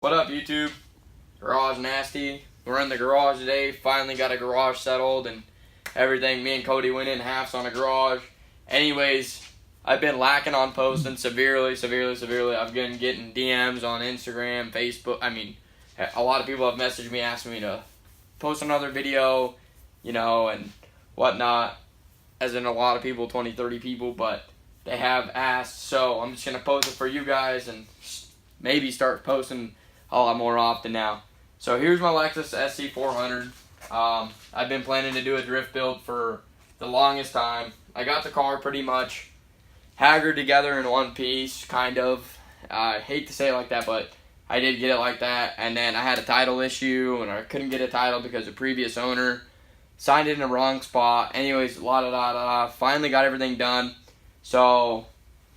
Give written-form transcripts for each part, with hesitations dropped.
What up, YouTube? Garage Nasty. We're in the garage today. Finally got a garage settled and everything. Me and Cody went in halves on a garage. Anyways, I've been lacking on posting severely. I've been getting DMs on Instagram, Facebook. A lot of people have messaged me asking me to post another video, and whatnot. As in a lot of people, 20, 30 people, but they have asked. So I'm just going to post it for you guys and maybe start posting a lot more often now. So here's my Lexus SC400. I've been planning to do a drift build for the longest time. I got the car pretty much haggard together in one piece, kind of. I hate to say it like that, but I did get it like that. And then I had a title issue, and I couldn't get a title because the previous owner signed it in the wrong spot. Anyways, finally got everything done. So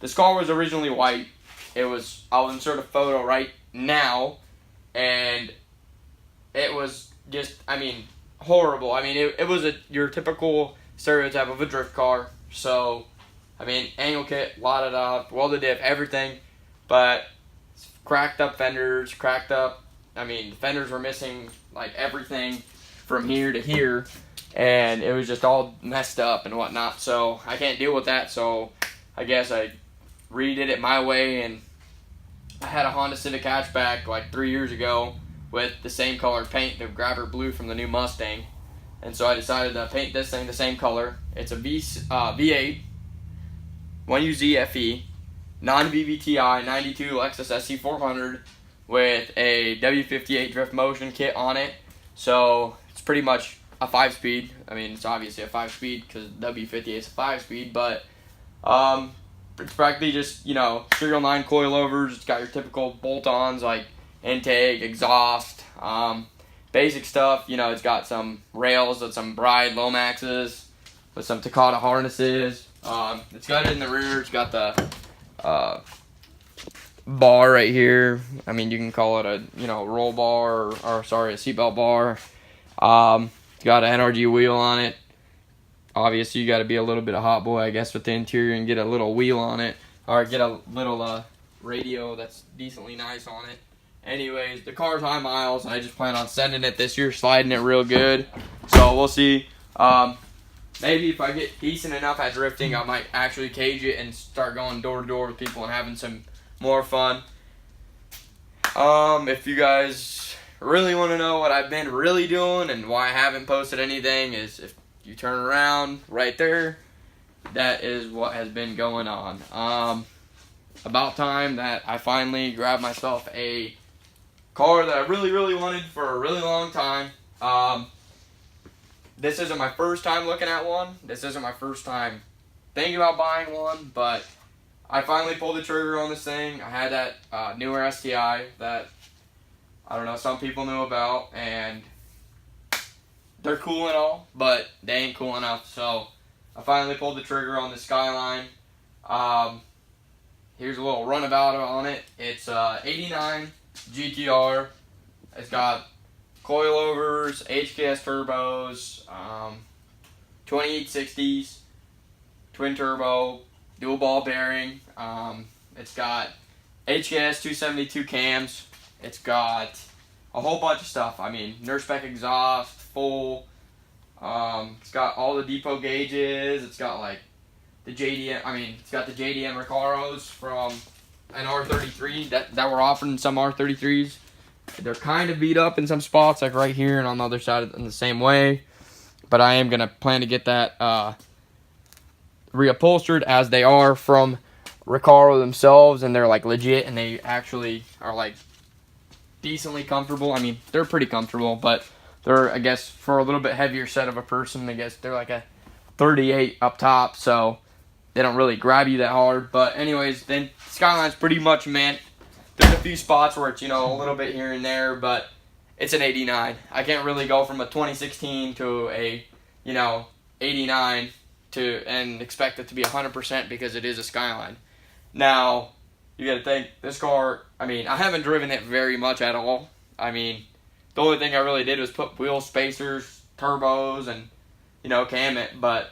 this car was originally white. I'll insert a photo right now, and it was just, horrible. It was your typical stereotype of a drift car. So, angle kit, welded diff, everything, but cracked up fenders, the fenders were missing, like, everything from here to here, and it was just all messed up and whatnot. So I can't deal with that, so I guess I redid it my way, and I had a Honda Civic hatchback like 3 years ago with the same color paint, the Grabber Blue from the new Mustang, and so I decided to paint this thing the same color. It's a V8 1UZ FE non-VVTi 92 Lexus SC400 with a W58 Drift Motion kit on it. So it's pretty much a 5-speed. It's obviously a 5-speed because W58 is a 5-speed, but it's practically just, serial 9 coilovers. It's got your typical bolt-ons like intake, exhaust, basic stuff. It's got some rails with some Bride Lomaxes with some Takata harnesses. It's got it in the rear. It's got the bar right here. You can call it a, roll bar or a seatbelt bar. It's got an NRG wheel on it. Obviously, you got to be a little bit of hot boy, I guess, with the interior and get a little wheel on it, or get a little radio that's decently nice on it. Anyways, the car's high miles, and I just plan on sending it this year, sliding it real good. So we'll see. Maybe if I get decent enough at drifting, I might actually cage it and start going door to door with people and having some more fun. If you guys really want to know what I've been really doing and why I haven't posted anything, is if you turn around right there, that is what has been going on. About time that I finally grabbed myself a car that I really wanted for a really long time. This isn't my first time looking at one. This isn't my first time thinking about buying one, but I finally pulled the trigger on this thing. I had that newer STI that, some people knew about, and they're cool and all, but they ain't cool enough. So I finally pulled the trigger on the Skyline. Here's a little runabout on it. It's 89 GTR. It's got coilovers, HKS turbos, 2860s, twin turbo, dual ball bearing. It's got HKS 272 cams. It's got a whole bunch of stuff. Nurse spec exhaust, full. It's got all the depot gauges. It's got like the JDM. It's got the JDM Recaros from an R33 that were offered in some R33s. They're kind of beat up in some spots, like right here and on the other side in the same way. But I am going to plan to get that reupholstered, as they are from Recaro themselves, and they're like legit, and they actually are like decently comfortable. They're pretty comfortable, but they're, I guess, for a little bit heavier set of a person, I guess they're like a 38 up top, so they don't really grab you that hard. But anyways, then Skyline's pretty much meant. There's a few spots where it's, a little bit here and there, but it's an 89. I can't really go from a 2016 to a, 89 and expect it to be 100% because it is a Skyline. Now, you got to think, this car, I haven't driven it very much at all. The only thing I really did was put wheel spacers, turbos, and, cam it. But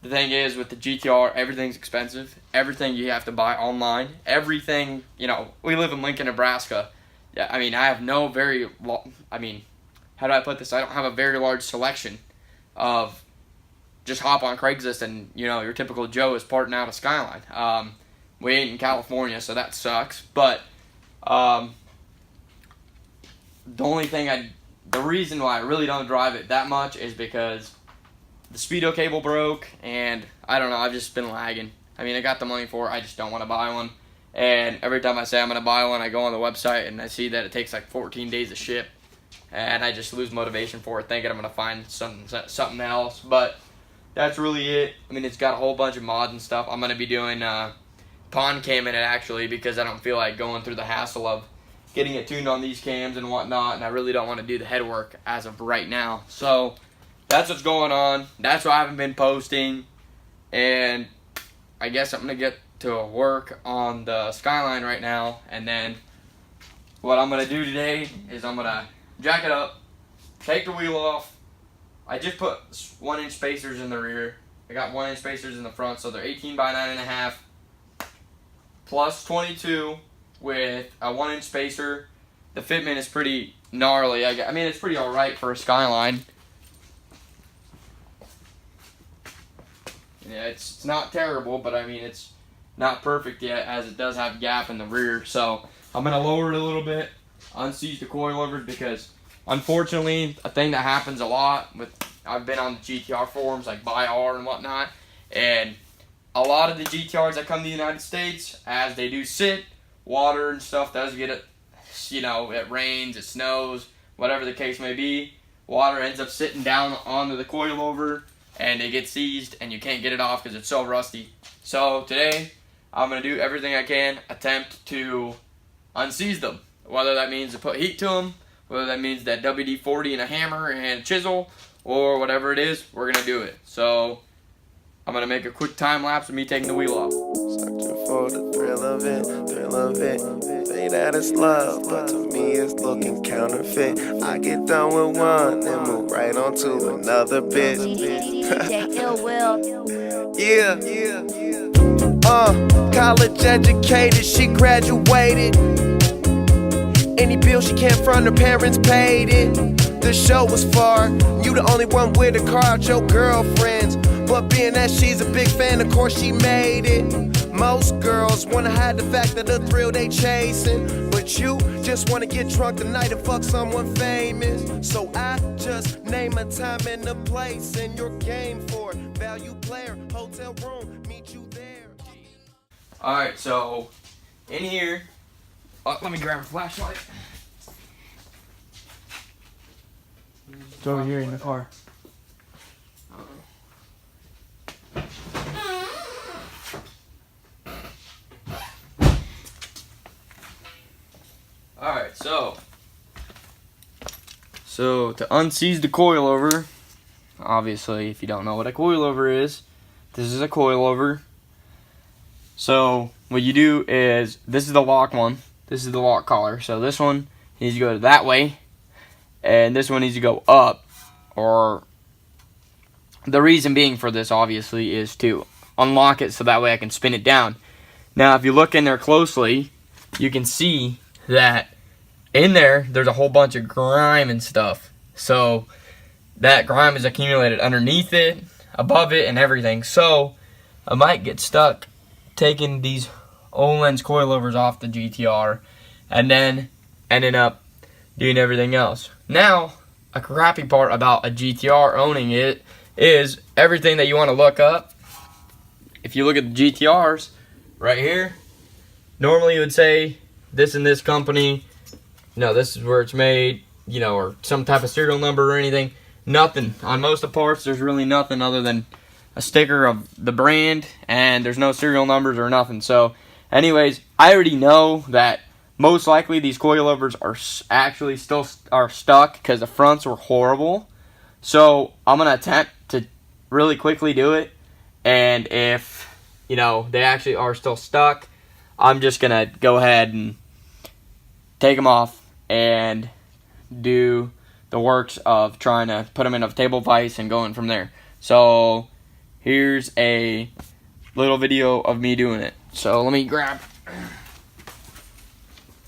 the thing is, with the GTR, everything's expensive. Everything you have to buy online. Everything, we live in Lincoln, Nebraska. yeah, I mean, I have no very, how do I put this? I don't have a very large selection of just hop on Craigslist and, your typical Joe is parting out a Skyline. We ain't in California, so that sucks. But the reason why I really don't drive it that much is because the Speedo cable broke, and I don't know, I've just been lagging. I mean, I got the money for it, I just don't want to buy one. And every time I say I'm going to buy one, I go on the website and I see that it takes like 14 days to ship. And I just lose motivation for it, thinking I'm going to find something else. But that's really it. I mean, it's got a whole bunch of mods and stuff. I'm going to be doing pond cam in it, actually, because I don't feel like going through the hassle of getting it tuned on these cams and whatnot. And I really don't want to do the head work as of right now. So that's what's going on. That's why I haven't been posting. And I guess I'm going to get to work on the Skyline right now. And then what I'm going to do today is I'm going to jack it up, take the wheel off. I just put 1-inch spacers in the rear. I got 1-inch spacers in the front, so they're 18 by 9.5 plus 22 with a 1-inch spacer. The fitment is pretty gnarly. I mean, it's pretty alright for a Skyline. Yeah, it's not terrible, but I mean, it's not perfect yet, as it does have a gap in the rear. So I'm going to lower it a little bit, unseize the coilovers, because unfortunately, a thing that happens a lot I've been on the GTR forums like BuyR and whatnot, and a lot of the GTRs that come to the United States, as they do sit, water and stuff does get it, it rains, it snows, whatever the case may be, water ends up sitting down onto the coilover and it gets seized and you can't get it off because it's so rusty. So today, I'm going to do everything I can, attempt to unseize them. Whether that means to put heat to them, whether that means that WD-40 and a hammer and a chisel, or whatever it is, we're going to do it. So I'm going to make a quick time lapse of me taking the wheel off. Searching for the thrill of it. Say that it's love, but to me it's looking counterfeit. I get done with one and move right on to another bit. College educated, she graduated. Any bill she can't front, her parents paid it. The show was far, you the only one with a car out your girlfriends. But being that she's a big fan, of course she made it. Most girls wanna hide the fact that the thrill they chasing, but you just wanna get drunk tonight and fuck someone famous. So I just name a time and a place, and your game for it. Value player, hotel room, meet you there. Alright, so in here, let me grab a flashlight. It's over here in the car. Alright, so to unseize the coilover, obviously, if you don't know what a coilover is, this is a coilover. So what you do is, this is the lock one, this is the lock collar. So this one needs to go that way, and this one needs to go up. Or the reason being for this, obviously, is to unlock it so that way I can spin it down. Now, if you look in there closely, you can see that in there's a whole bunch of grime and stuff. So that grime is accumulated underneath it, above it, and everything. So I might get stuck taking these Öhlins coilovers off the GTR and then ending up doing everything else. Now, a crappy part about a GTR owning it is everything that you want to look up. If you look at the GTRs right here, normally you would say this and this company, this is where it's made, or some type of serial number or anything. Nothing. On most of the parts, there's really nothing other than a sticker of the brand, and there's no serial numbers or nothing. So anyways, I already know that most likely these coilovers are actually still stuck because the fronts were horrible. So I'm going to attempt to really quickly do it. And if, they actually are still stuck, I'm just going to go ahead and take them off and do the works of trying to put them in a table vise and going from there. So here's a little video of me doing it. So let me grab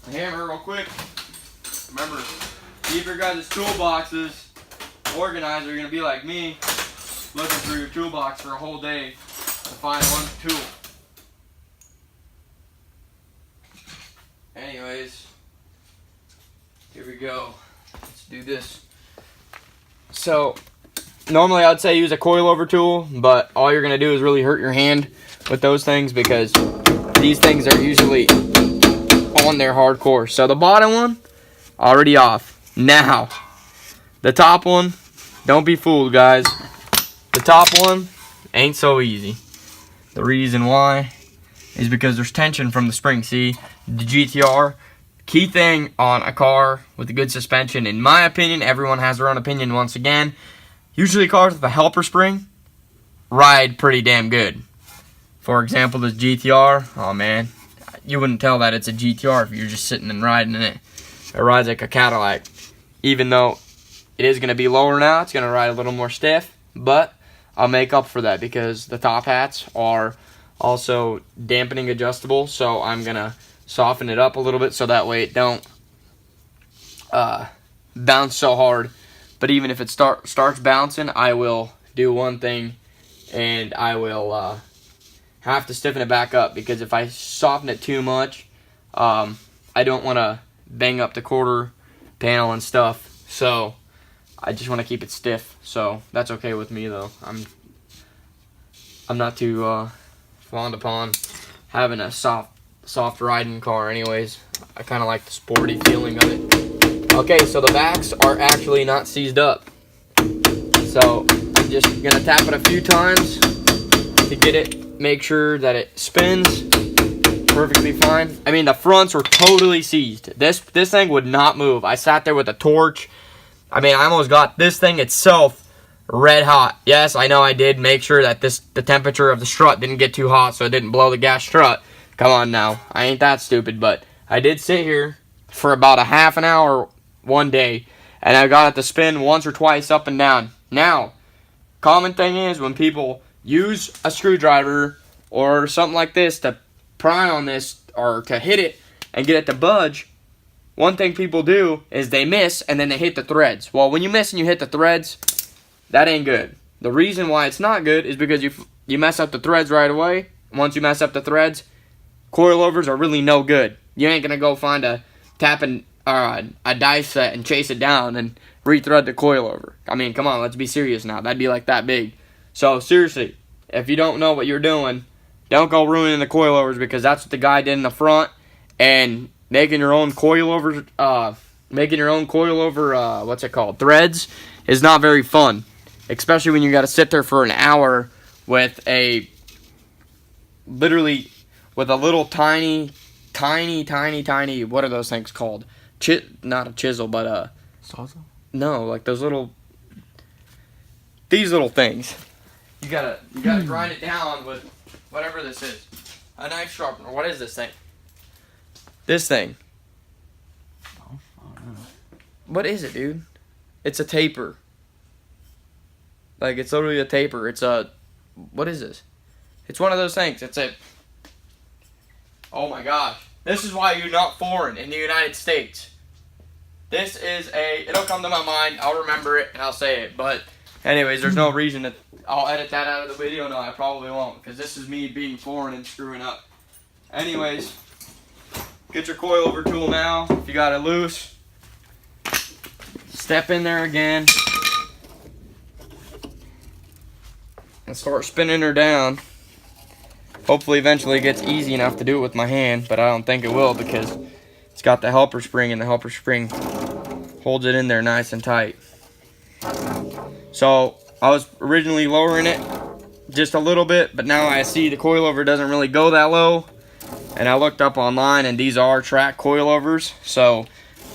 a hammer real quick. Remember, keep your guys' toolboxes organized, or you're going to be like me, looking through your toolbox for a whole day to find one tool. Anyways, here we go. Let's do this. So, normally I'd say use a coilover tool, but all you're going to do is really hurt your hand with those things because these things are usually on there hardcore. So the bottom one, already off. Now, the top one, don't be fooled, guys. The top one ain't so easy. The reason why is because there's tension from the spring. See, the GTR, key thing on a car with a good suspension, in my opinion, everyone has their own opinion once again, usually cars with a helper spring ride pretty damn good. For example, this GTR, oh man, you wouldn't tell that it's a GTR if you're just sitting and riding in it. It rides like a Cadillac. Even though it is going to be lower now, it's going to ride a little more stiff, but I'll make up for that because the top hats are also dampening adjustable, so I'm going to soften it up a little bit so that way it don't bounce so hard. But even if it starts bouncing, I will do one thing, and I will have to stiffen it back up, because if I soften it too much, I don't want to bang up the quarter panel and stuff. So I just want to keep it stiff. So that's okay with me though. I'm not too fond upon having a soft riding car. Anyways, I kind of like the sporty feeling of it. Okay, so the backs are actually not seized up. So I'm just gonna tap it a few times to get it, make sure that it spins perfectly fine. I mean, the fronts were totally seized. This thing would not move. I sat there with a torch. I mean, I almost got this thing itself red hot. Yes, I know I did make sure that the temperature of the strut didn't get too hot so it didn't blow the gas strut. Come on now. I ain't that stupid, but I did sit here for about a half an hour one day, and I got it to spin once or twice up and down. Now, common thing is when people use a screwdriver or something like this to pry on this or to hit it and get it to budge, one thing people do is they miss and then they hit the threads. Well, when you miss and you hit the threads, that ain't good. The reason why it's not good is because you mess up the threads right away. Once you mess up the threads, coilovers are really no good. You ain't gonna go find a die set and chase it down and rethread the coilover. I mean, come on, let's be serious now. That'd be like that big. So seriously, if you don't know what you're doing, don't go ruining the coilovers, because that's what the guy did in the front. And making your own coilover, what's it called, threads, is not very fun. Especially when you got to sit there for an hour with literally with a little tiny, what are those things called? Not a chisel, but a Sawzall? No, like these little things. You gotta grind it down with whatever this is. A knife sharpener. What is this thing? This thing. Oh, I don't know. What is it, dude? It's a taper. Like, it's literally a taper. It's a... What is this? It's one of those things. It's a... Oh my gosh. This is why you're not foreign in the United States. This is a... It'll come to my mind. I'll remember it and I'll say it. But anyways, there's no reason that I'll edit that out of the video. No, I probably won't. Because this is me being foreign and screwing up. Anyways, get your coilover tool now. If you got it loose, step in there again and start spinning her down. Hopefully eventually it gets easy enough to do it with my hand, but I don't think it will, because it's got the helper spring, and the helper spring holds it in there nice and tight. So I was originally lowering it just a little bit, but now I see the coilover doesn't really go that low. And I looked up online, and these are track coilovers, so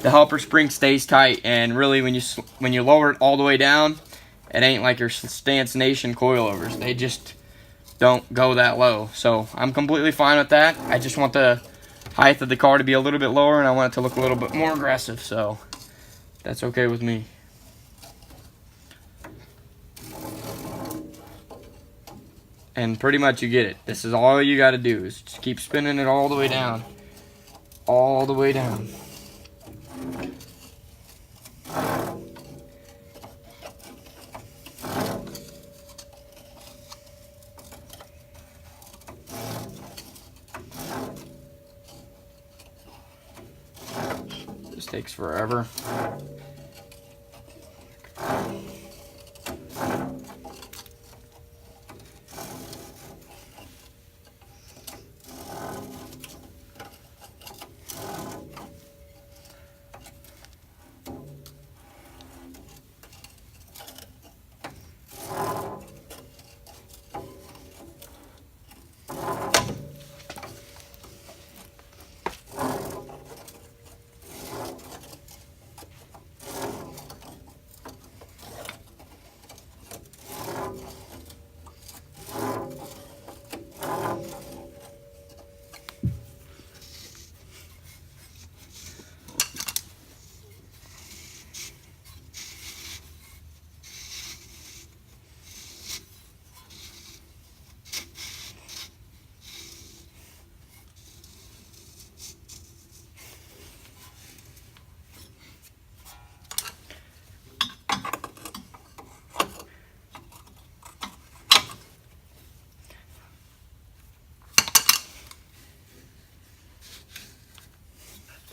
the helper spring stays tight. And really, when you lower it all the way down, it ain't like your Stance Nation coilovers. They just don't go that low. So I'm completely fine with that. I just want the height of the car to be a little bit lower, and I want it to look a little bit more aggressive. So that's okay with me. And pretty much you get it. This is all you got to do, is just keep spinning it all the way down. All the way down. Takes forever.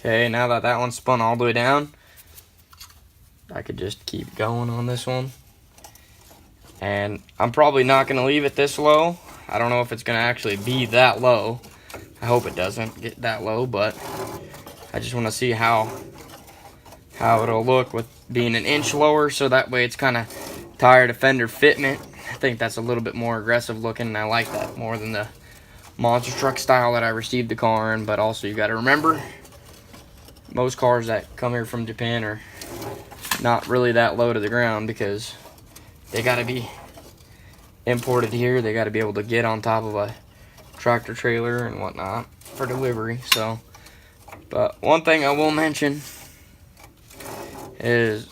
Okay, now that that one's spun all the way down, I could just keep going on this one. And I'm probably not going to leave it this low. I don't know if it's going to actually be that low. I hope it doesn't get that low, but I just want to see how it'll look with being an inch lower, so that way it's kind of tire to fender fitment. I think that's a little bit more aggressive looking, and I like that more than the monster truck style that I received the car in. But also, you got to remember, most cars that come here from Japan are not really that low to the ground because they got to be imported here. They got to be able to get on top of a tractor trailer and whatnot for delivery. So, but one thing I will mention is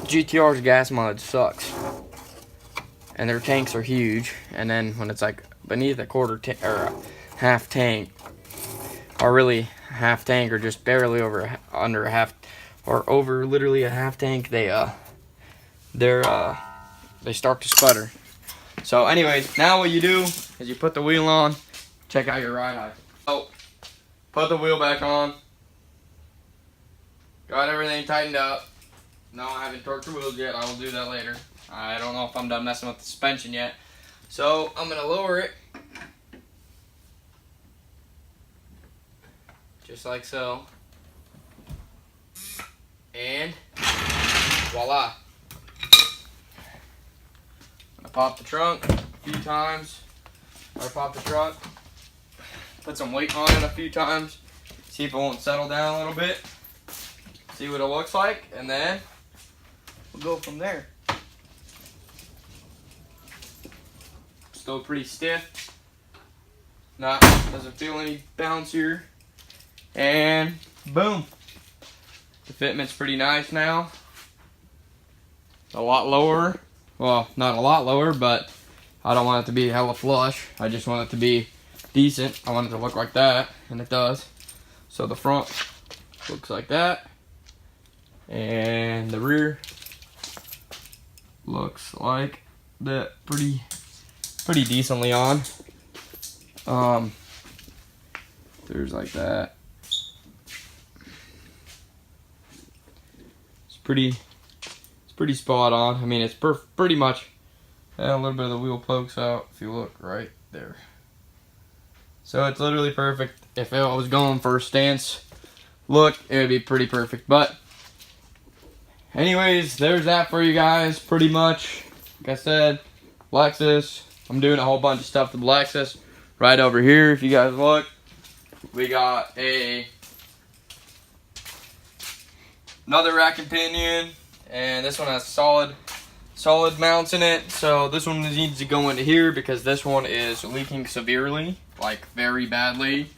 GTR's gas mileage sucks, and their tanks are huge. And then when it's like beneath a quarter tank or a half tank, or really half tank, or just barely under a half, or over literally a half tank, they start to sputter. So anyways, now what you do is you put the wheel on, check out your ride height. Oh, put the wheel back on, got everything tightened up. No, I haven't torqued the wheels yet. I will do that later. I don't know if I'm done messing with the suspension yet, so I'm gonna lower it just like so, and voila. I pop the trunk a few times, or pop the truck, put some weight on it a few times, see if it won't settle down a little bit, see what it looks like, and then we'll go from there. Still pretty stiff, doesn't feel any bounce here. And boom, the fitment's pretty nice now. A lot lower, well, not a lot lower, but I don't want it to be hella flush. I just want it to be decent. I want it to look like that, and it does. So the front looks like that, and the rear looks like that, pretty decently on. There's like that. It's pretty spot on. I mean, it's pretty much, a little bit of the wheel pokes out if you look right there. So it's literally perfect. If I was going for a stance look, it would be pretty perfect. But anyways, there's that for you guys. Pretty much, like I said, Lexus. I'm doing a whole bunch of stuff to the Lexus. Right over here, if you guys look, we got another rack and pinion, and this one has solid mounts in it. So this one needs to go into here because this one is leaking severely, like very badly,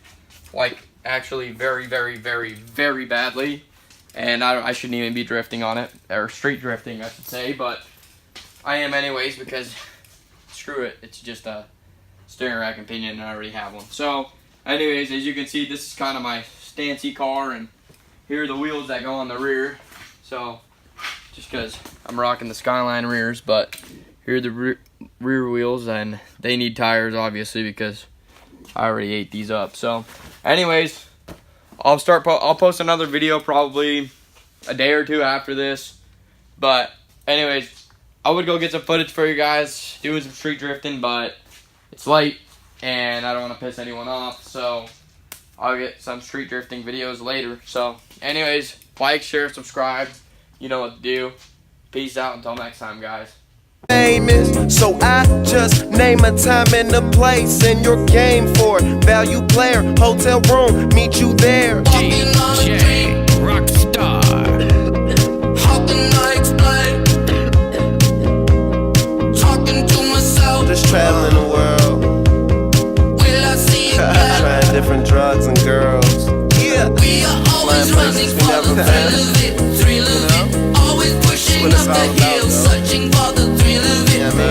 like actually very, very, very, very badly. And I shouldn't even be drifting on it, or street drifting, I should say, but I am anyways because screw it, it's just a steering rack and pinion, and I already have one. So anyways, as you can see, this is kind of my stancy car, and here are the wheels that go on the rear. So just because I'm rocking the Skyline rears, but here are the rear wheels, and they need tires obviously because I already ate these up. So anyways, I'll post another video probably a day or two after this. But anyways, I would go get some footage for you guys doing some street drifting, but it's late and I don't want to piss anyone off, so I'll get some street drifting videos later. So anyways, like, share, subscribe. You know what to do. Peace out until next time, guys. Famous, so I just name a time and a place, and your game for it. Value player, hotel room, meet you there. DJ Rockstar. How can I explain? Talking to myself. Just traveling the world, Will I see it again? trying different drugs and girls. Yeah, We are always Flying running places for we the never thrill of it, thrill of it. Always pushing what up it's the all about, hill, though. searching for the thrill of it. yeah, man.